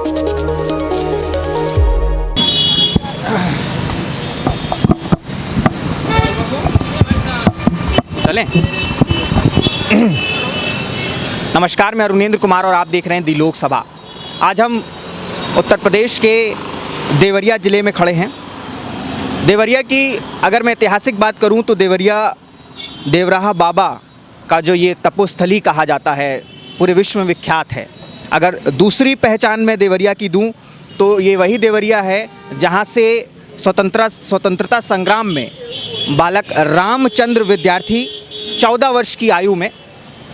चलें। नमस्कार, मैं अरुणेंद्र कुमार और आप देख रहे हैं दी लोकसभा। आज हम उत्तर प्रदेश के देवरिया ज़िले में खड़े हैं। देवरिया की अगर मैं ऐतिहासिक बात करूं तो देवरिया देवराहा बाबा का जो ये तपोस्थली कहा जाता है पूरे विश्व में विख्यात है। अगर दूसरी पहचान मैं देवरिया की दूं तो ये वही देवरिया है जहां से स्वतंत्रता संग्राम में बालक रामचंद्र विद्यार्थी 14 वर्ष की आयु में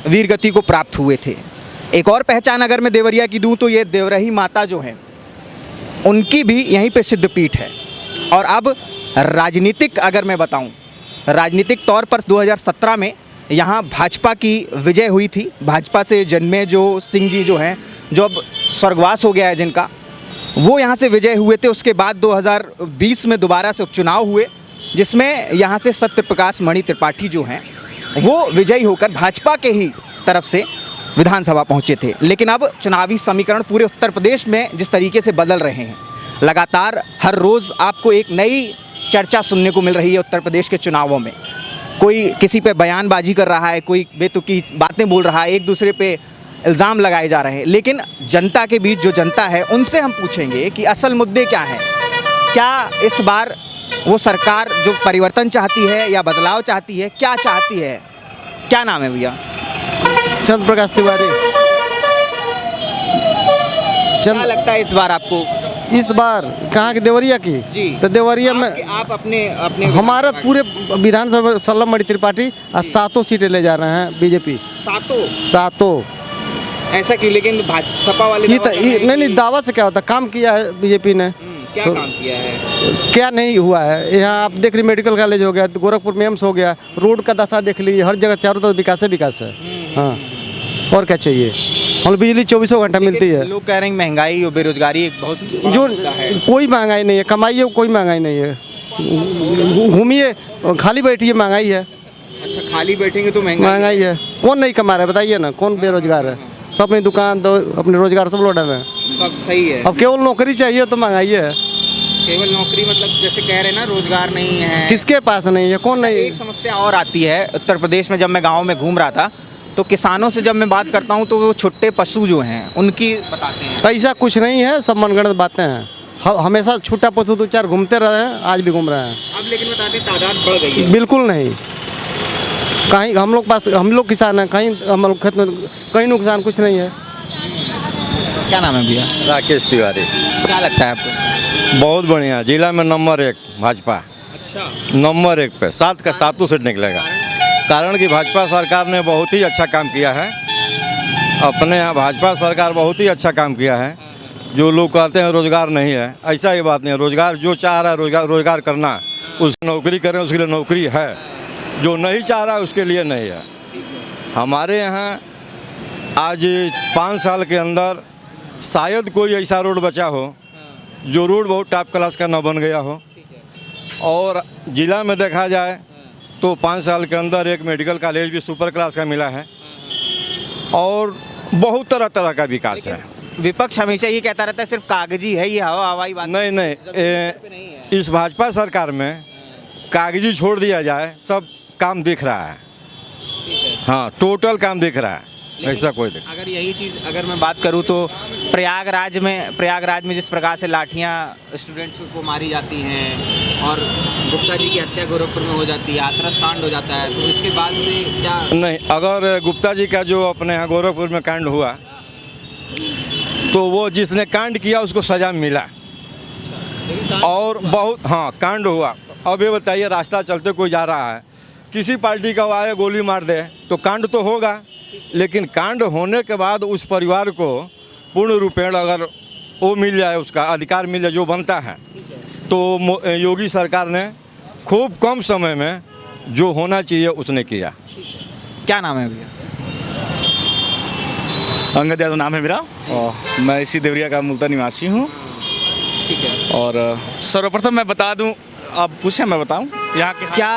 वीरगति को प्राप्त हुए थे। एक और पहचान अगर मैं देवरिया की दूं तो ये देवरही माता जो हैं उनकी भी यहीं पे सिद्धपीठ है। और अब राजनीतिक अगर मैं बताऊं, राजनीतिक तौर पर 2017 में यहाँ भाजपा की विजय हुई थी। भाजपा से जन्मे जो सिंह जी जो हैं, जो अब स्वर्गवास हो गया है जिनका, वो यहाँ से विजय हुए थे। उसके बाद 2020 में दोबारा से उपचुनाव हुए जिसमें यहाँ से सत्यप्रकाश मणि त्रिपाठी जो हैं वो विजयी होकर भाजपा के ही तरफ से विधानसभा पहुँचे थे। लेकिन अब चुनावी समीकरण पूरे उत्तर प्रदेश में जिस तरीके से बदल रहे हैं, लगातार हर रोज़ आपको एक नई चर्चा सुनने को मिल रही है। उत्तर प्रदेश के चुनावों में कोई किसी पे बयानबाजी कर रहा है, कोई बेतुकी बातें बोल रहा है, एक दूसरे पे इल्ज़ाम लगाए जा रहे हैं। लेकिन जनता के बीच जो जनता है उनसे हम पूछेंगे कि असल मुद्दे क्या हैं। क्या इस बार वो सरकार जो परिवर्तन चाहती है या बदलाव चाहती है, क्या चाहती है? क्या नाम है भैया? चंद्र प्रकाश तिवारी। क्या लगता है इस बार आपको? इस बार कहाँ की? देवरिया की जी। तो देवरिया में आप अपने हमारा पूरे विधानसभा सल्लम मणि त्रिपाठी आज 7 सीटें ले जा रहे हैं बीजेपी। सातों ऐसा क्यों? लेकिन सपा वाले ये तो नहीं दावा से क्या होता, काम किया है बीजेपी ने। क्या तो काम किया है? क्या नहीं हुआ है? यहाँ आप देख रहे मेडिकल कॉलेज हो गया, गोरखपुर में एम्स हो गया, रोड का दशा देख लीजिए, हर जगह चारों तरफ विकास है। हाँ, और क्या चाहिए? हम बिजली 24 घंटा मिलती है। लोग कह रहे हैं महंगाई और बेरोजगारी एक बहुत जो कोई महंगाई नहीं है, कमाइए कोई महंगाई नहीं है, घूमिए खाली बैठिए महंगाई है। अच्छा, खाली बैठेंगे तो महंगाई है। कौन नहीं कमा रहा है बताइए ना? कौन बेरोजगार है? सब अपनी दुकान तो अपने रोजगार सब लौटा रहे हैं। सब सही है। अब केवल नौकरी चाहिए तो महंगाई है। केवल नौकरी मतलब जैसे कह रहे हैं ना, रोजगार नहीं है, किसके पास नहीं है? कौन नहीं? एक समस्या और आती है उत्तर प्रदेश में। जब मैं गाँव में घूम रहा था तो किसानों से जब मैं बात करता हूँ तो वो छोटे पशु जो हैं उनकी बताते हैं। ऐसा कुछ नहीं है, सब मनगढ़ंत बातें हैं। हमेशा छोटा पशु 2-4 घूमते रहे हैं, आज भी घूम रहे हैं। अब लेकिन बताते हैं तादाद बढ़ गई है। बिल्कुल नहीं। कहीं हम लोग किसान हैं, कहीं हम लोग खेत में कहीं नुकसान कुछ नहीं है। क्या नाम है भैया? राकेश तिवारी। क्या लगता है आपको? बहुत बढ़िया, जिला में नंबर 1 भाजपा। अच्छा, नंबर 1 पे 7 का 7 सीट निकलेगा। कारण कि भाजपा सरकार ने बहुत ही अच्छा काम किया है। अपने यहाँ भाजपा सरकार बहुत ही अच्छा काम किया है। जो लोग कहते हैं रोजगार नहीं है, ऐसा ही बात नहीं है। रोजगार जो चाह रहा है रोजगार करना, उसकी नौकरी करें, उसके लिए नौकरी है। जो नहीं चाह रहा है उसके लिए नहीं है। हमारे यहाँ आज 5 साल के अंदर शायद कोई ऐसा रोड बचा हो जो रोड बहुत टॉप क्लास का न बन गया हो। और ज़िला में देखा जाए तो 5 साल के अंदर एक मेडिकल कॉलेज भी सुपर क्लास का मिला है और बहुत तरह तरह का विकास है। विपक्ष हमेशा ये कहता रहता है सिर्फ कागजी है, ये हवाई बात नहीं। इस भाजपा सरकार में कागजी छोड़ दिया जाए, सब काम दिख रहा है। हाँ, टोटल काम दिख रहा है, ऐसा कोई दिख। अगर यही चीज़ अगर मैं बात करूँ तो प्रयागराज में जिस प्रकार से लाठियाँ स्टूडेंट्स को मारी जाती हैं और गुप्ता जी की हत्या गोरखपुर में हो जाती है, हाथरस कांड हो जाता है, तो इसके बाद से क्या? नहीं, अगर गुप्ता जी का जो अपने यहाँ गोरखपुर में कांड हुआ तो वो जिसने कांड किया उसको सजा मिला और बहुत कांड हुआ। अब ये बताइए, रास्ता चलते कोई जा रहा है, किसी पार्टी का आए गोली मार दे तो कांड तो होगा, लेकिन कांड होने के बाद उस परिवार को पूर्ण रूपेण अगर वो मिल जाए, उसका अधिकार मिल जाए जो बनता है, तो योगी सरकार ने खूब कम समय में जो होना चाहिए उसने किया। क्या नाम है भैया? अंगद यादव नाम है मेरा और मैं इसी देवरिया का मूलतः निवासी हूँ। ठीक है। और सर्वप्रथम मैं बता दूं, आप पूछे मैं बताऊं यहाँ के क्या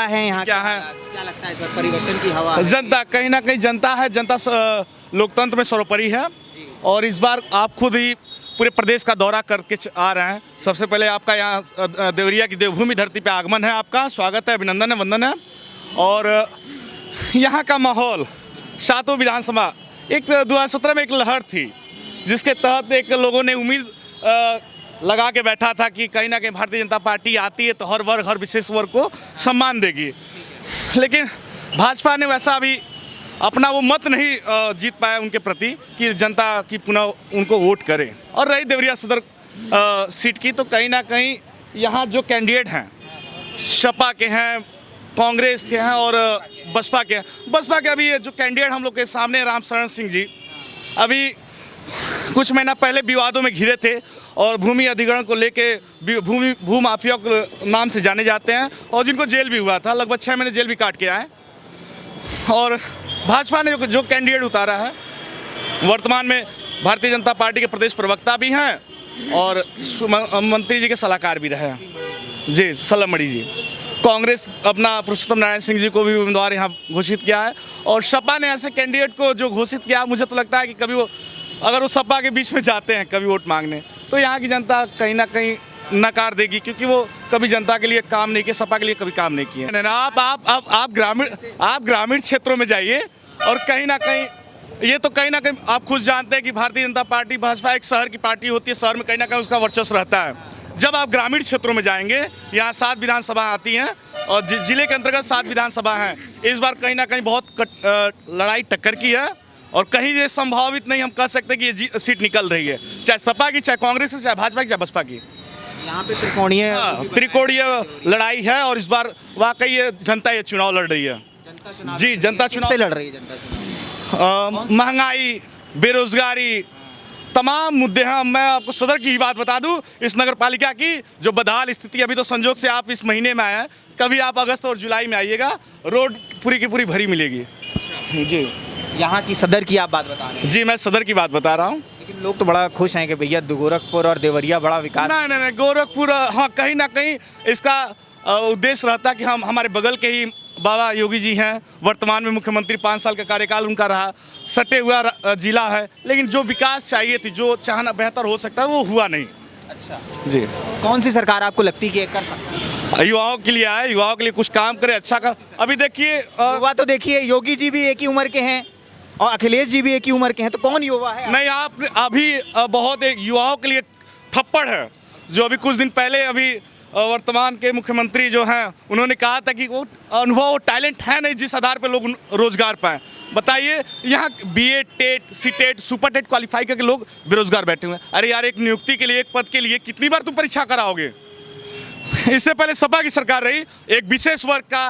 है यहाँ क्या है? क्या लगता है सर, परिवर्तन की हवा? जनता कहीं ना कहीं जनता है, जनता लोकतंत्र में सर्वोपरि है। और इस बार आप खुद ही पूरे प्रदेश का दौरा करके आ रहे हैं। सबसे पहले आपका यहाँ देवरिया की देवभूमि धरती पे आगमन है, आपका स्वागत है, अभिनंदन है, वंदन है। और यहाँ का माहौल, सातों विधानसभा, एक 2017 में एक लहर थी जिसके तहत एक लोगों ने उम्मीद लगा के बैठा था कि कहीं ना कहीं भारतीय जनता पार्टी आती है तो हर वर्ग, हर विशेष वर्ग को सम्मान देगी, लेकिन भाजपा ने वैसा अभी अपना वो मत नहीं जीत पाया उनके प्रति कि जनता की पुनः उनको वोट करे। और रही देवरिया सदर सीट की, तो कहीं ना कहीं यहाँ जो कैंडिडेट हैं सपा के हैं, कांग्रेस के हैं और बसपा के हैं। बसपा के अभी जो कैंडिडेट हम लोग के सामने रामशरण सिंह जी अभी कुछ महीना पहले विवादों में घिरे थे और भूमि अधिग्रहण को लेके भूमाफिया के नाम से जाने जाते हैं और जिनको जेल भी हुआ था, लगभग 6 महीने जेल भी काट के आए। और भाजपा ने जो कैंडिडेट उतारा है, वर्तमान में भारतीय जनता पार्टी के प्रदेश प्रवक्ता भी हैं और मंत्री जी के सलाहकार भी रहे हैं जी, सलमड़ी जी। कांग्रेस अपना पुरुषोत्तम नारायण सिंह जी को भी उम्मीदवार यहाँ घोषित किया है और सपा ने ऐसे कैंडिडेट को जो घोषित किया, मुझे तो लगता है कि कभी वो अगर वो सपा के बीच में जाते हैं कभी वोट मांगने, तो यहाँ की जनता कहीं ना कहीं नकार देगी, क्योंकि वो कभी जनता के लिए काम नहीं किए, सपा के लिए कभी काम नहीं किए। आप ग्रामीण क्षेत्रों में जाइए और कहीं ना कहीं ये तो कहीं ना कहीं आप खुद जानते हैं कि भारतीय जनता पार्टी, भाजपा एक शहर की पार्टी होती है, शहर में कहीं ना कहीं उसका वर्चस्व रहता है। जब आप ग्रामीण क्षेत्रों में जाएंगे, यहाँ 7 विधानसभा आती हैं और जिले के अंतर्गत 7 विधानसभा हैं। इस बार कहीं ना कहीं बहुत लड़ाई टक्कर की है और कहीं ये संभावित नहीं हम कह सकते कि ये सीट निकल रही है, चाहे सपा की, चाहे कांग्रेस की, चाहे भाजपा की, चाहे बसपा की। यहाँ पे त्रिकोणीय लड़ाई है और इस बार वाकई ये जनता ये चुनाव लड़ रही है जी। जनता चुनाव से लड़ रही है जनता। महंगाई, बेरोजगारी, तमाम मुद्दे हैं। मैं आपको सदर की ही बात बता दूं, इस नगर पालिका की जो बदहाल स्थिति, अभी तो संजोग से आप इस महीने में आए हैं, कभी आप अगस्त और जुलाई में आइएगा, रोड पूरी की पूरी भरी मिलेगी जी। यहाँ की सदर की आप बात बता रहे हैं जी, मैं सदर की बात बता रहा हूँ। लेकिन लोग तो बड़ा खुश हैं कि भैया गोरखपुर और देवरिया बड़ा विकास। नहीं, गोरखपुर, हाँ, कहीं ना कहीं इसका उद्देश्य रहता है कि हम हमारे बगल के ही बाबा योगी जी हैं, वर्तमान में मुख्यमंत्री, 5 साल का कार्यकाल उनका रहा, सटे हुआ जिला है, लेकिन जो विकास चाहिए थी, जो चाहना बेहतर हो सकता है, वो हुआ नहीं। अच्छा जी, कौन सी सरकार आपको लगती है कि कर सकती है? युवाओं के लिए आए, युवाओं के लिए कुछ काम करे, अच्छा का। अभी देखिए युवा तो देखिए, योगी जी भी एक ही उम्र के हैं और अखिलेश जी भी एक ही उम्र के हैं, तो कौन युवा है? नहीं, आप अभी बहुत एक युवाओं के लिए थप्पड़ है जो अभी कुछ दिन पहले अभी वर्तमान के मुख्यमंत्री जो हैं उन्होंने कहा था कि वो अनुभव, टैलेंट है नहीं जिस आधार पर लोग रोजगार पाएँ। बताइए, यहाँ BA, TET, CTET, super TET qualify करके लोग बेरोजगार बैठे हुए हैं। अरे यार, एक नियुक्ति के लिए, एक पद के लिए कितनी बार तुम परीक्षा कराओगे? इससे पहले सपा की सरकार रही, एक विशेष वर्ग का,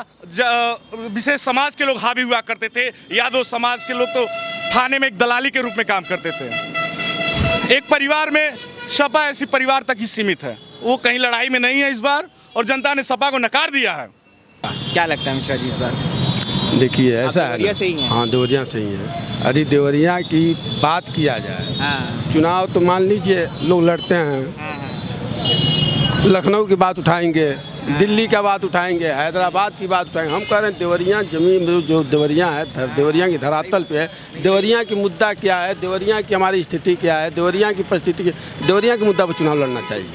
विशेष समाज के लोग हावी हुआ करते थे। यादव समाज के लोग तो थाने में एक दलाली के रूप में काम करते थे। एक परिवार में सपा ऐसी परिवार तक ही सीमित है, वो कहीं लड़ाई में नहीं है इस बार, और जनता ने सपा को नकार दिया है। क्या लगता है मिश्रा जी इस बार? देखिए, ऐसा है देवरिया से ही हैं? हाँ, देवरिया से ही है। यदि देवरिया की बात किया जाए, हाँ। चुनाव तो मान लीजिए लोग लड़ते हैं, लखनऊ की बात उठाएंगे, दिल्ली का बात उठाएंगे, हैदराबाद की बात उठाएंगे। हम कह रहे हैं देवरिया जमीन, जो देवरिया है, देवरिया की धरातल पे है, देवरिया की मुद्दा क्या है, देवरिया की हमारी स्थिति क्या है, देवरिया की परिस्थिति, देवरिया के मुद्दा पर चुनाव लड़ना चाहिए।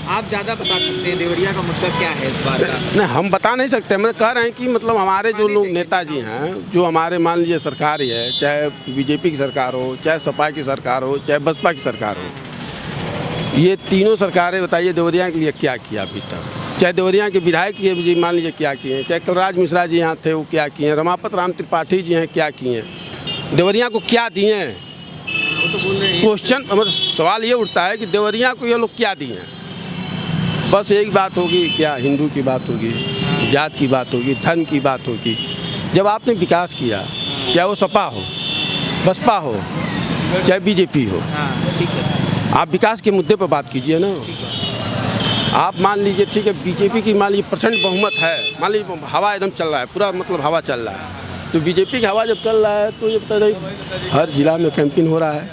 आप ज़्यादा बता सकते हैं देवरिया का मुद्दा क्या है इस बार का? नहीं, हम बता नहीं सकते। मैं कह रहे हैं कि मतलब हमारे जो लोग नेताजी हैं, जो हमारे मान लीजिए सरकार ही है, चाहे बीजेपी की सरकार हो, चाहे सपा की सरकार हो, चाहे बसपा की सरकार हो, ये तीनों सरकारें बताइए देवरिया के लिए क्या किया अभी तक। चाहे देवरिया के विधायक जी मान लीजिए क्या किए, चाहे कलराज मिश्रा जी यहाँ थे, वो क्या किए, रमापत राम त्रिपाठी जी हैं, क्या किए, देवरिया को क्या दिए? क्वेश्चन, मतलब सवाल ये उठता है कि देवरिया को ये लोग क्या दिए? बस एक बात होगी, क्या हिंदू की बात होगी, जात की बात होगी, धर्म की बात होगी। जब आपने विकास किया, चाहे वो सपा हो, बसपा हो, चाहे बीजेपी हो, ठीक है, आप विकास के मुद्दे पर बात कीजिए ना। आप मान लीजिए, ठीक है, बीजेपी की मान लीजिए प्रचंड बहुमत है, मान लीजिए हवा एकदम चल रहा है, पूरा मतलब हवा चल रहा है, तो बीजेपी की हवा जब चल रहा है तो ये बता दें हर जिला में कैंपेन हो रहा है,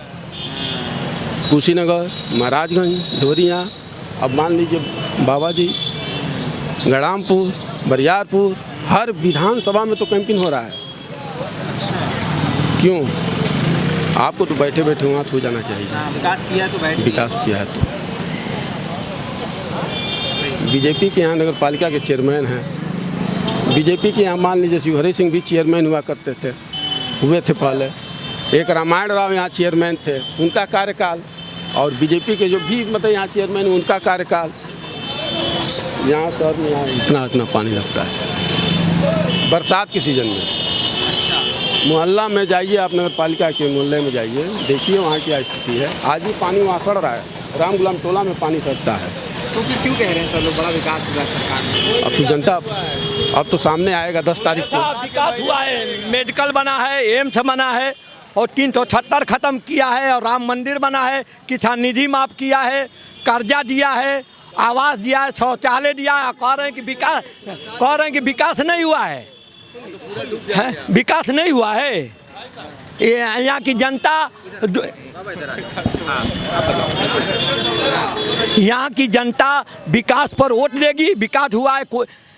कुशीनगर, महाराजगंज, देवरिया, अब मान लीजिए बाबाजी, गढ़ामपुर, बरियारपुर, हर विधानसभा में तो कैंपेन हो रहा है। क्यों? आपको तो बैठे बैठे वहाँ छू जाना चाहिए। विकास किया है तो बैठ विकास किया है तो बीजेपी के यहाँ नगर पालिका के चेयरमैन हैं। बीजेपी के यहाँ मान लीजिए शिवहरी सिंह भी चेयरमैन हुआ करते थे, हुए थे पहले। एक रामायण राव यहाँ चेयरमैन थे, उनका कार्यकाल, और बीजेपी के जो भी मतलब यहाँ चेयरमैन उनका कार्यकाल। यहाँ सर यहाँ इतना पानी लगता है बरसात के सीज़न में। मोहल्ला में जाइए आप, नगर पालिका के मोहल्ले में जाइए, देखिए वहाँ क्या स्थिति है। आज भी पानी वहाँ सड़ रहा है, राम गुलाम टोला में पानी सड़ता है। तो फिर क्यों कह रहे हैं सर लोग बड़ा विकास हुआ सरकार में? अब तो जनता अब तो सामने आएगा 10 तारीख को। विकास हुआ है, मेडिकल बना है, एम्स बना है, और 376 खत्म किया है, और राम मंदिर बना है, किसान निधि माफ किया है, कर्जा दिया है, आवास दिया है, शौचालय दिया है। कह रहे हैं कि विकास नहीं हुआ है, विकास नहीं हुआ है। यहाँ की जनता यहाँ की जनता विकास पर वोट देगी। विकास हुआ है,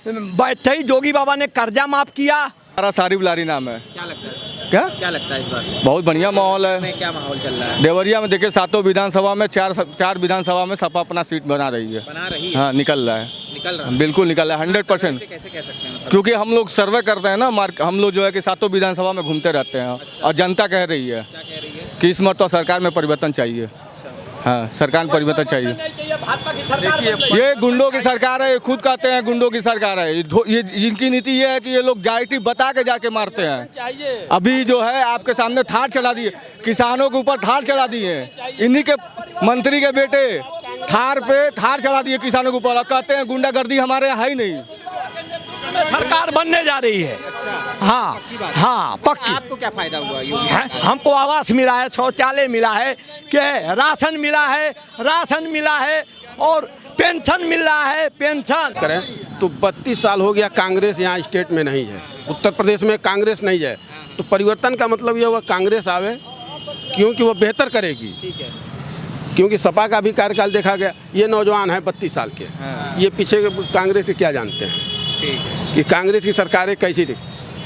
बैठते ही जोगी बाबा ने कर्जा माफ किया। हमारा सारिब लारी नाम है। क्या लगता है? क्या लगता है इस बार बहुत बढ़िया माहौल है। में क्या माहौल चल रहा है? देवरिया में देखिए 7 विधानसभा में चार विधानसभा में सपा अपना सीट बना रही है। बना रही है? हाँ, निकल रहा है, निकल रहा है। बिल्कुल निकल रहा है 100%। कैसे कह सकते हैं मतलब? क्योंकि हम लोग सर्वे करते हैं ना, हम लोग जो है कि 7 विधानसभा में घूमते रहते हैं। और जनता कह रही है क्या कह रही है? कि इस मरतबा सरकार में परिवर्तन चाहिए। हाँ, सरकार में परिवर्तन चाहिए। ये गुंडों की सरकार है, ये खुद कहते हैं गुंडों की सरकार है। ये इनकी नीति ये है कि ये लोग जाइटी बता के जाके मारते हैं। अभी जो है आपके सामने थार चला दिए, किसानों के ऊपर थार चला दिए। इन्हीं के मंत्री के बेटे थार चला दिए किसानों के ऊपर, और कहते हैं गुंडागर्दी हमारे यहाँ है ही नहीं। सरकार बनने जा रही है। हाँ हाँ, पक्की। आपको क्या फायदा हुआ योगी? हमको आवास मिला है, शौचालय मिला है, के राशन मिला है, और पेंशन मिल रहा है। पेंशन करें तो 32 साल हो गया कांग्रेस यहाँ स्टेट में नहीं है, उत्तर प्रदेश में कांग्रेस नहीं है। तो परिवर्तन का मतलब ये हुआ कांग्रेस आवे, क्योंकि वो बेहतर करेगी। ठीक है। क्योंकि सपा का भी कार्यकाल देखा गया। ये नौजवान है 32 साल के, ये पीछे कांग्रेस से क्या जानते हैं ठीक है। कि कांग्रेस की सरकारें कैसी थी।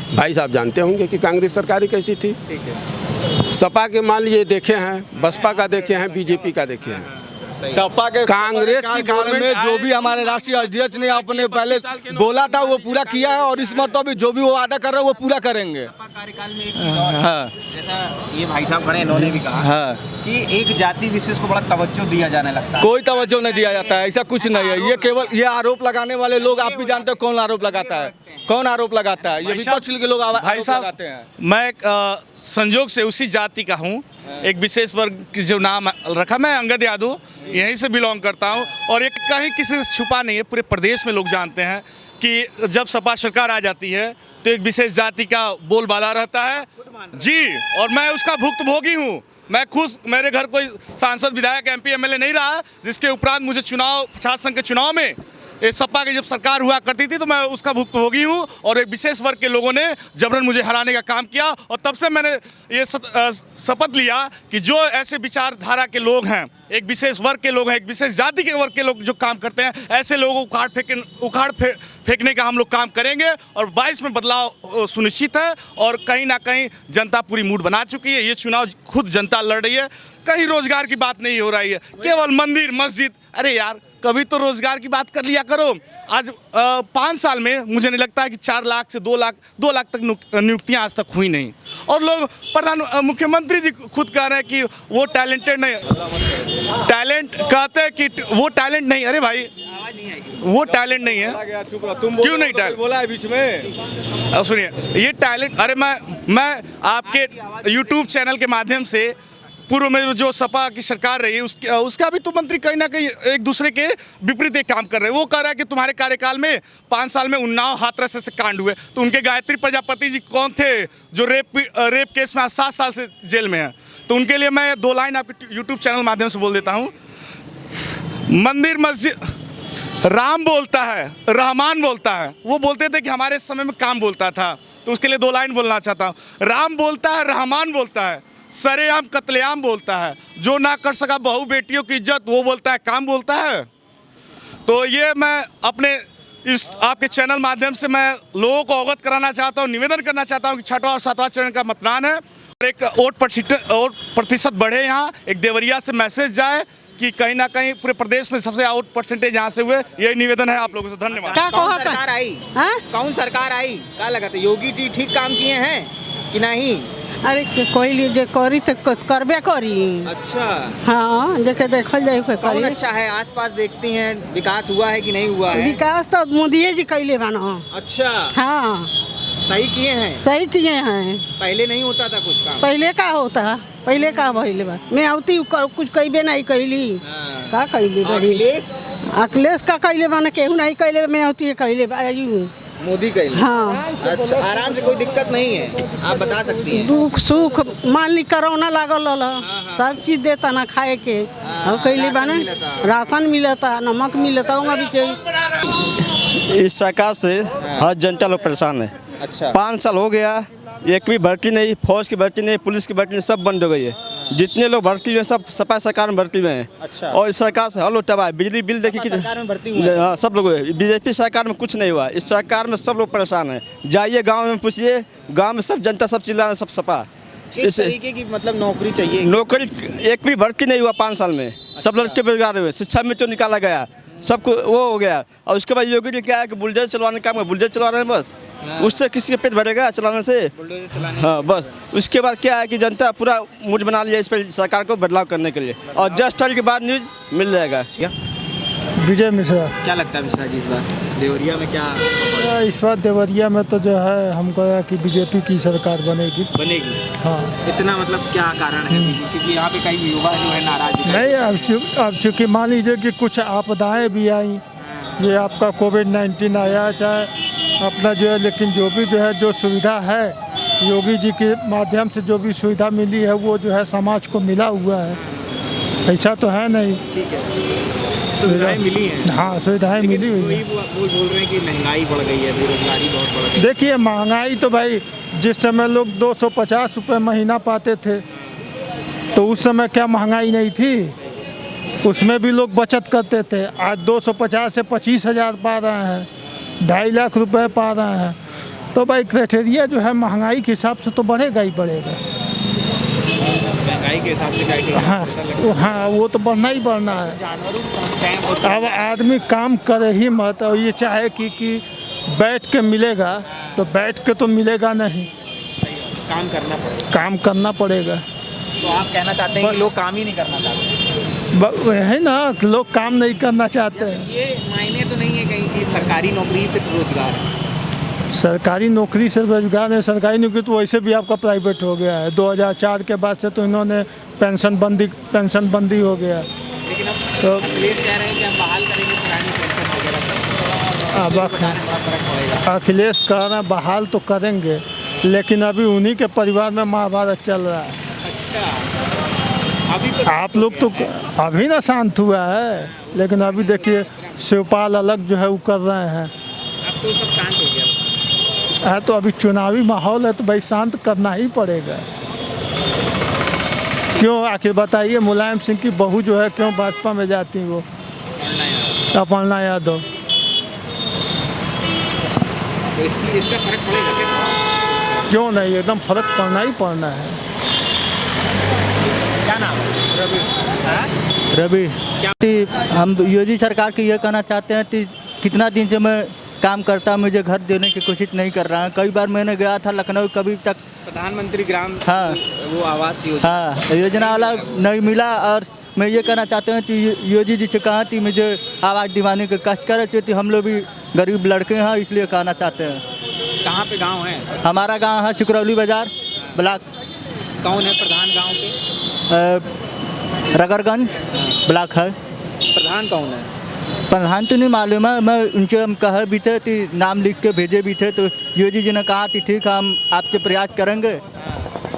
भाई साहब जानते होंगे कि कांग्रेस सरकारें कैसी थी। ठीक है। सपा के मान लीजिए देखे हैं, बसपा का देखे हैं, बीजेपी का देखे हैं। सपा के कांग्रेस की गवर्नमेंट में जो भी हमारे राष्ट्रीय अध्यक्ष ने अपने पहले बोला था वो पूरा किया है, और इस मरतबा भी जो भी वो वादा कर रहे हैं वो पूरा करेंगे। कार्यकाल में एक चीज और है, हाँ जैसा ये भाई साहब खड़े इन्होंने भी कहा हाँ, कि एक जाति विशेष को बड़ा तवज्जो दिया जाने लगता है। कोई तवज्जो नहीं दिया जाता है, ऐसा कुछ नहीं है। ये केवल ये आरोप लगाने वाले लोग, आप भी जानते हो कौन आरोप लगाता है, कौन आरोप लगाता है। ये विपक्ष के लोग भाई आरोप साहब, लगाते हैं। मैं संजोग से उसी जाति का हूँ, एक विशेष वर्ग की जो नाम रखा, मैं अंगद यादव यहीं से बिलोंग करता हूँ। और ये कहीं किसी से छुपा नहीं है, पूरे प्रदेश में लोग जानते हैं कि जब सपा सरकार आ जाती है तो एक विशेष जाति का बोलबाला रहता है जी, और मैं उसका भुक्तभोगी हूँ। मैं खुद, मेरे घर कोई सांसद, विधायक, MP, MLA नहीं रहा, जिसके उपरांत मुझे प्रशासन संघ के चुनाव में ये सपा की जब सरकार हुआ करती थी तो मैं उसका भुक्तभोगी हूँ। और एक विशेष वर्ग के लोगों ने जबरन मुझे हराने का काम किया, और तब से मैंने ये शपथ लिया कि जो ऐसे विचारधारा के लोग हैं, एक विशेष वर्ग के लोग हैं, एक विशेष जाति के वर्ग के लोग जो काम करते हैं, ऐसे लोगों को उखाड़ फेंकने का हम लोग काम करेंगे। और 22 में बदलाव सुनिश्चित है, और कहीं ना कहीं जनता पूरी मूड बना चुकी है। ये चुनाव खुद जनता लड़ रही है, कहीं रोजगार की बात नहीं हो रही है, केवल मंदिर मस्जिद। अरे यार, कभी तो रोजगार की बात कर लिया करो। आज 5 साल में मुझे नहीं लगता है कि 4 लाख से 2 लाख तक नियुक्तियां आज तक हुई नहीं। और लोग मुख्यमंत्री जी खुद कह रहे हैं कि वो टैलेंटेड नहीं, टैलेंट कहते हैं कि वो टैलेंट नहीं। अरे भाई, वो टैलेंट नहीं है। क्यों नहीं टैलेंट बोला है बीच में? सुनिए, ये टैलेंट, अरे मैं आपके YouTube चैनल के माध्यम से पूर्व में जो सपा की सरकार रही है उसका भी तो मंत्री कहीं ना कहीं एक दूसरे के विपरीत एक काम कर रहे हैं। वो कह रहा है कि तुम्हारे कार्यकाल में 5 साल में उन्नाव हाथरस से कांड हुए, तो उनके गायत्री प्रजापति जी कौन थे जो रेप केस में 7 साल से जेल में है। तो उनके लिए मैं 2 लाइन आपके YouTube चैनल माध्यम से बोल देता हूँ। मंदिर मस्जिद, राम बोलता है, रहमान बोलता है। वो बोलते थे कि हमारे समय में काम बोलता था, तो उसके लिए 2 लाइन बोलना चाहता हूँ। राम बोलता है, रहमान बोलता है, सरेआम कत्लेआम बोलता है, जो ना कर सका बहू बेटियों की इज्जत वो बोलता है काम बोलता है। तो ये मैं अपने इस आपके चैनल माध्यम से मैं लोगों को अवगत कराना चाहता हूँ, निवेदन करना चाहता हूँ कि 6वां और 7वां चरण का मतदान है, एक वोट प्रतिशत बढ़े, यहाँ एक देवरिया से मैसेज जाए कि कहीं ना कहीं पूरे प्रदेश में सबसे वोट परसेंटेज यहाँ से हुए, यही निवेदन है आप लोगों से। धन्यवाद। क्या कौन कहता सरकार आई? हाँ? कौन सरकार आई? क्या लगा था योगी जी ठीक काम किए हैं कि नहीं? अरे कोई लीजिए करी तो करबे करी। अच्छा, हाँ देखे देखल जाए कोई कौन करी। अच्छा है? आसपास देखती हैं विकास हुआ है कि नहीं हुआ है? विकास तो मोदी जी कैले बना। अच्छा, हाँ सही किए हैं। सही किए हैं। पहले नहीं होता था कुछ काम? पहले का होता, पहले का भइले बा। मैं आवती कुछ कईबे नहीं कैली। हाँ। का कैली बड़ी? अखिलेश अखिलेश का कैले बना, केहू नहीं कैले। मैं आवती कैले मोदी का ही? हाँ। अच्छा, आराम से कोई दिक्कत नहीं है, आप बता सकती हैं? दुख सुख मान ली कोरोना लागल रहा, सब चीज देता ना खाए के। और कैले राशन बने मिलता। राशन मिलता, नमक मिलता, वहाँ भी चाहिए। इस सरकार से हर जनता लोग परेशान है। अच्छा, 5 साल हो गया, एक भी भर्ती नहीं, फौज की भर्ती नहीं, पुलिस की भर्ती नहीं, सब बंद हो गई है। जितने लोग भर्ती हुए हैं सब सपा सरकार में भर्ती हुए हैं। अच्छा। और इस सरकार से हल तबाह, बिजली बिल देखिए कि सरकार में भर्ती हुए हैं? हाँ सब लोग। बीजेपी सरकार में कुछ नहीं हुआ, इस सरकार में सब लोग परेशान हैं। जाइए गाँव में पूछिए, गाँव में सब जनता सब चिल्ला रहे हैं, सब सपा। किस तरीके की मतलब नौकरी चाहिए? नौकरी एक भी भर्ती नहीं हुआ 5 साल में। सब लड़के बेरोजगार हुए, शिक्षा में तो निकाला गया, सबको वो हो गया। और उसके बाद योगी जी क्या है कि बुलडोजर चलवाने का काम है, बुलडोजर चलवा रहे हैं बस। उससे किसी का पेट भरेगा चलाने से? बुलडोजर चलाने? हाँ बस। उसके बाद क्या है कि जनता पूरा मूड बना लिया इस पर सरकार को बदलाव करने के लिए। और जस्ट के बाद न्यूज़ मिल जाएगा। क्या विजय मिश्रा। क्या लगता है मिश्रा जी इस बार देवरिया में क्या इस बार देवरिया में तो जो है हमको लगा कि बीजेपी की सरकार बनेगी। बनेगी? हाँ। इतना मतलब क्या कारण है? क्योंकि यहाँ पे कई युवा जो है नाराज दिखाई नहीं, अब चूँकि मान लीजिए कि कुछ आपदाएं भी आई, ये आपका कोविड-19 आया, चाहे अपना जो है, लेकिन जो भी जो है जो सुविधा है योगी जी के माध्यम से जो भी सुविधा मिली है वो जो है समाज को मिला हुआ है। ऐसा तो है नहीं। ठीक है, सुविधाएं मिली हैं। हाँ सुविधाएं मिली हुई वही है। वो बोल रहे हैं कि महंगाई बढ़ गई है, बेरोजगारी बहुत बढ़ गई है। देखिए महंगाई तो भाई, जिस समय लोग 250 रुपये महीना पाते थे तो उस समय क्या महंगाई नहीं थी? उसमें भी लोग बचत करते थे। आज 250 से 25,000 पा रहे हैं, 2.5 लाख रुपए पा रहे हैं। तो भाई क्राइटेरिया जो है महंगाई के हिसाब से तो बढ़ेगा ही बढ़ेगा। महंगाई के हिसाब से criteria हाँ ऐसा लगता है। हाँ, वो तो बढ़ना ही बढ़ना है। जानवरों की समस्याएं बहुत अब आदमी काम करे ही मत, और ये चाहे कि बैठ के मिलेगा तो बैठ के तो मिलेगा नहीं, काम करना पड़ेगा। काम करना पड़ेगा। तो आप कहना चाहते हैं कि लोग काम ही नहीं करना चाहते? है ना, लोग काम नहीं करना चाहते हैं। ये मायने तो नहीं है कहीं कि सरकारी नौकरी से रोजगार है? सरकारी नौकरी से रोजगार है, सरकारी नौकरी तो वैसे भी आपका प्राइवेट हो गया है। 2004 के बाद से तो इन्होंने पेंशन बंदी हो गया। लेकिन तो अब अखिलेश कह रहे हैं कि हम बहाल करेंगे पुरानी पेंशन वगैरह। अब बड़ा फर्क पड़ेगा। अखिलेश कह रहे हैं बहाल तो करेंगे, लेकिन अभी उन्हीं के परिवार में महाभारत चल रहा है। अच्छा, अभी तो आप लोग तो अभी ना शांत हुआ है, लेकिन अभी देखिए शिवपाल अलग जो है वो कर रहे हैं। अब तो सब शांत हो गया है तो अभी चुनावी माहौल है तो भाई शांत करना ही पड़ेगा। क्यों आखिर बताइए, मुलायम सिंह की बहू जो है क्यों भाजपा में जाती वो, अपर्णा यादव। तो इसका फर्क पड़ेगा क्या? क्यों नहीं, एकदम फर्क पड़ना ही पड़ना है। क्या नाम है? रवि। हाँ? रवि हम योगी सरकार की ये कहना चाहते हैं कि कितना दिन से मैं काम करता, मुझे घर देने की कोशिश नहीं कर रहा है। कई बार मैंने गया था लखनऊ, कभी तक प्रधानमंत्री ग्राम हाँ वो आवास योजना हाँ योजना वाला नहीं मिला। और मैं ये कहना चाहता हूँ कि योगी जी से कहा कि मुझे आवाज़ दिवाने के कष्ट करे, क्योंकि हम लोग भी गरीब लड़के हैं, इसलिए कहना चाहते हैं। कहाँ पे गांव है? हमारा गांव है चुकरौली बाज़ार ब्लॉक। कौन है प्रधान गांव के? रगरगंज ब्लॉक है। प्रधान कौन है? प्रधान तो नहीं मालूम है, मैं उनसे हम कहे भी थे कि नाम लिख के भेजे भी थे, तो योगी जी ने कहा कि ठीक है हम आपके प्रयास करेंगे।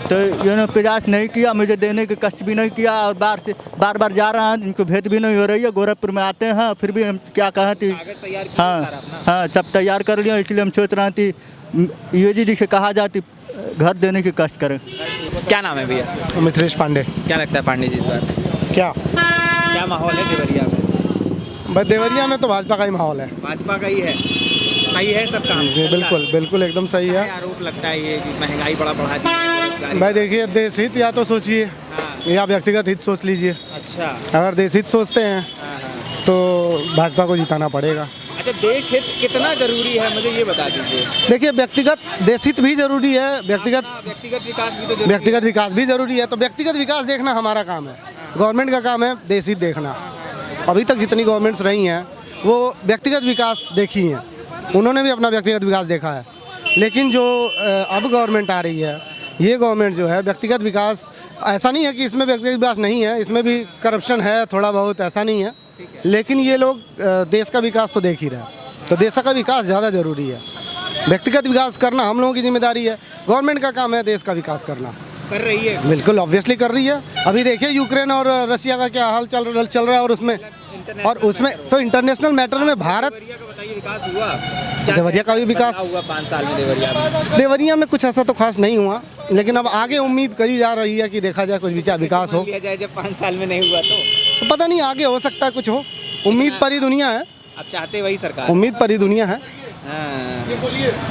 तो इन्होंने प्रयास नहीं किया, मुझे देने के कष्ट भी नहीं किया, और बार बार जा रहा है, इनको भेंट भी नहीं हो रही है। गोरखपुर में आते हैं फिर भी हम क्या कहें कि हाँ सब तैयार कर लिया, इसलिए हम सोच रहे हैं कि योगी जी से कहा जाती घर देने के कष्ट करें। क्या नाम है भैया? मिथिलेश पांडे। क्या लगता है पांडे जी इस बार क्या माहौल है देवरिया में? बस देवरिया में तो भाजपा का ही माहौल है। भाजपा का ही है? सही है सब काम? बिल्कुल बिल्कुल एकदम सही है। आरोप लगता है ये कि महंगाई बढ़ा दी है, बेरोजगारी? भाई देखिए, देश हित या तो सोचिए या व्यक्तिगत हित सोच लीजिए। अच्छा अगर देश हित सोचते हैं तो भाजपा को जिताना पड़ेगा। अच्छा, देश हित कितना जरूरी है मुझे ये बता दीजिए। देखिए, व्यक्तिगत देश हित भी जरूरी है, व्यक्तिगत विकास भी तो जरूरी व्यक्तिगत विकास भी जरूरी है। तो व्यक्तिगत विकास देखना हमारा काम है, गवर्नमेंट का काम है देश हित देखना। अभी तक जितनी गवर्नमेंट्स रही हैं वो व्यक्तिगत विकास देखी हैं, उन्होंने भी अपना व्यक्तिगत विकास देखा है। लेकिन जो अब गवर्नमेंट आ रही है, ये गवर्नमेंट जो है व्यक्तिगत विकास, ऐसा नहीं है कि इसमें व्यक्तिगत विकास नहीं है, इसमें भी करप्शन है थोड़ा बहुत, ऐसा नहीं है। लेकिन ये लोग देश का विकास तो देख ही रहे हैं, तो देश का विकास ज़्यादा ज़रूरी है। व्यक्तिगत विकास करना हम लोगों की जिम्मेदारी है, गवर्नमेंट का काम है देश का विकास करना। कर रही है। बिल्कुल ऑब्वियसली कर रही है। अभी देखिए यूक्रेन और रशिया का क्या हाल चल रहा है, और उसमें तो इंटरनेशनल मैटर में भारत, बताइए विकास हुआ? देवरिया का भी विकास हुआ 5 साल में देवरिया में? देवरिया में कुछ ऐसा तो खास नहीं हुआ, लेकिन अब आगे उम्मीद करी जा रही है कि देखा जाए कुछ विकास हो। लिया जाए जब 5 साल में नहीं हुआ तो पता नहीं, आगे हो सकता है कुछ हो। उम्मीद पर ही दुनिया है, अब चाहते वही सरकार। उम्मीद पर ही दुनिया है।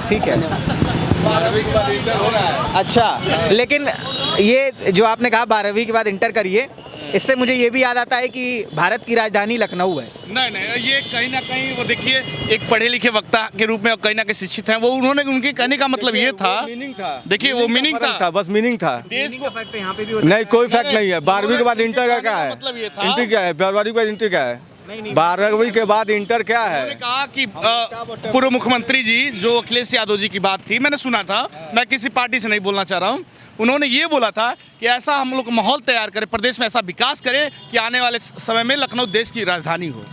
ठीक है। अच्छा, लेकिन ये जो आपने कहा 12वीं के बाद इंटर करिए, इससे मुझे ये भी याद आता है कि भारत की राजधानी लखनऊ है। नहीं, ये कहीं ना कहीं वो देखिए, एक पढ़े लिखे वक्ता के रूप में और कहीं ना कहीं शिक्षित हैं वो, उन्होंने उनके कहने का मतलब ये था, मीनिंग था, देखिए वो मीनिंग था, बस मीनिंग था। देश को फर्क तो यहाँ पे भी नहीं, कोई फैक्ट नहीं है। 12वीं के बाद इंटर का क्या है? मतलब ये था, इंटर क्या है? 12वीं के बाद इंटर क्या है? 12वीं के बाद इंटर क्या है? उन्होंने कहा कि पूर्व मुख्यमंत्री जी जो अखिलेश यादव जी की बात थी, मैंने सुना था, मैं किसी पार्टी से नहीं बोलना चाह रहा हूँ, उन्होंने ये बोला था कि ऐसा हम लोग माहौल तैयार करें, प्रदेश में ऐसा विकास करें कि आने वाले समय में लखनऊ देश की राजधानी हो।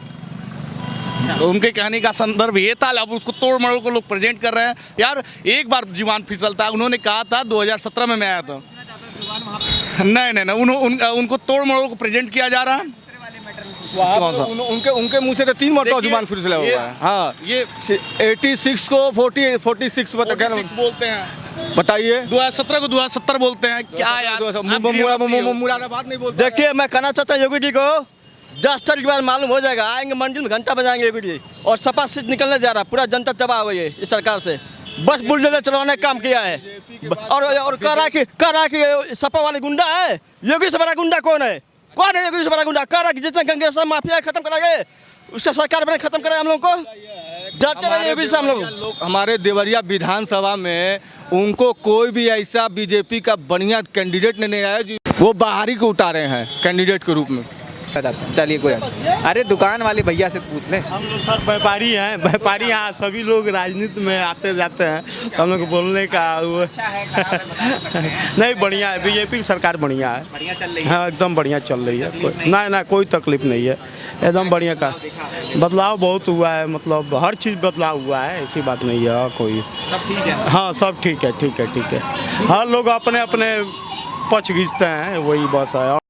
तो उनके कहने का संदर्भ ये था। अब उसको तोड़ मरोड़ को लोग प्रेजेंट कर रहे हैं। यार एक बार जुबान फिसलता है। उन्होंने कहा था 2017 में मैं आया था। नहीं, उनको तोड़ मरोड़ को प्रेजेंट किया जा रहा है। कौन सा? उनके मुंह से तो 3 मरतबा जुबान फिर से हुआ है। हाँ, ये 86 को 46 बोलते हैं, बताइए। 2017 को 2070 बोलते हैं। क्या यार, मुरादाबाद नहीं बोलते। देखिए, मैं कहना चाहता हूँ योगी जी को 10 तारीख के बाद मालूम हो जाएगा, आएंगे मंदिर में घंटा बजाएंगे योगी जी। और सपा सीट निकलने जा रहा, पूरा जनता तबाह हुई है इस सरकार से, बस बुलडोजर चलवाने का काम किया है। और कह रहा है कि सपा वाले गुंडा है। योगी से बड़ा गुंडा कौन है? कौन है योगी से बड़ा गुंडा? कह रहा है कि जितने गंगेश माफिया खत्म कराएंगे, उससे सरकार बने खत्म करे हम लोग को। डरते रहे योगी से हम लोग। हमारे देवरिया विधानसभा में उनको कोई भी ऐसा बीजेपी का बढ़िया कैंडिडेट नहीं आया जो वो बाहरी को उतारे हैं कैंडिडेट के रूप में। चलिए कोई अरे दुकान वाले भैया से पूछ ले। हम लोग सर व्यापारी हैं, व्यापारी यहाँ सभी लोग राजनीति में आते जाते हैं, हम लोग बोलने का वो नहीं, बढ़िया है। बीजेपी की सरकार बढ़िया है, बढ़िया चल रही है। हाँ एकदम बढ़िया चल रही है। ना कोई तकलीफ नहीं है, एकदम बढ़िया का बदलाव बहुत हुआ है, मतलब हर चीज़ बदलाव हुआ है, ऐसी बात नहीं है कोई। सब ठीक है। हाँ सब ठीक है। हर लोग अपने अपने पक्ष खींचते हैं, वही बस है।